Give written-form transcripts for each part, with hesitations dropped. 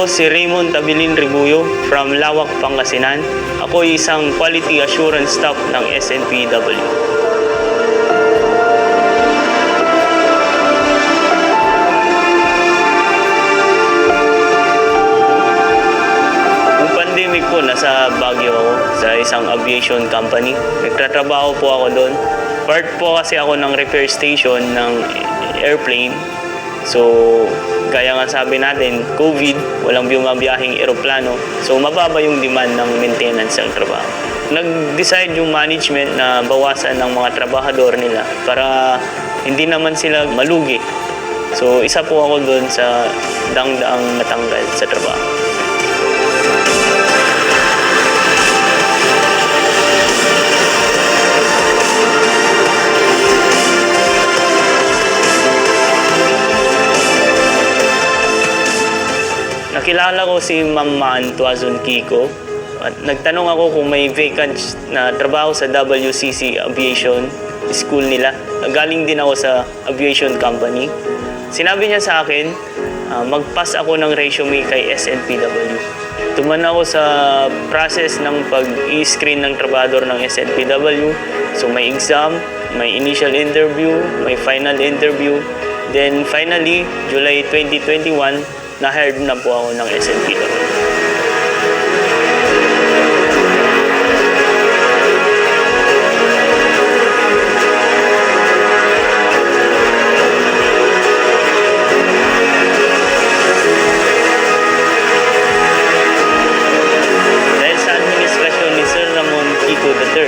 Ako si Raymond Abilin Ribuyo from Lawak, Pangasinan. Ako ay isang quality assurance staff ng SNPW. Pandemic po, nasa Baguio ako sa isang aviation company. Nagtatrabaho po ako doon. Part po kasi ako ng repair station ng airplane. So, kaya nga sabi natin, COVID, walang bumabiyahing eroplano. So, mababa yung demand ng maintenance ng trabaho. Nag-decide yung management na bawasan ng mga trabahador nila para hindi naman sila malugi. So, isa po ako doon sa dangdaang natanggal sa trabaho. Nakilala ko si Ma'am Maan Tuazon Kiko at nagtanong ako kung may vacant na trabaho sa WCC Aviation School nila. Galing din ako sa aviation company. Sinabi niya sa akin, mag-pass ako ng resume kay SNPW. Tuman ako sa process ng pag-i-screen ng trabador ng SNPW. So may exam, may initial interview, may final interview. Then finally, July 2021, na-hired na po ako ng SNPW. Dahil sa administrasyon ni Sir Ramon Kiko III,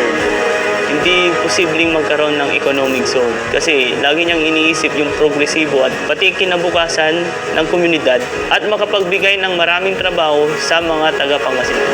hindi posibleng magkaroon ng economic zone kasi lagi niyang iniisip yung progresibo at pati kinabukasan ng komunidad at makapagbigay ng maraming trabaho sa mga taga-Pangasinan.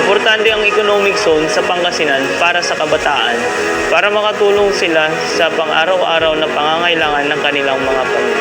Importante ang economic zone sa Pangasinan para sa kabataan para makatulong sila sa pang-araw-araw na pangangailangan ng kanilang mga pamilya.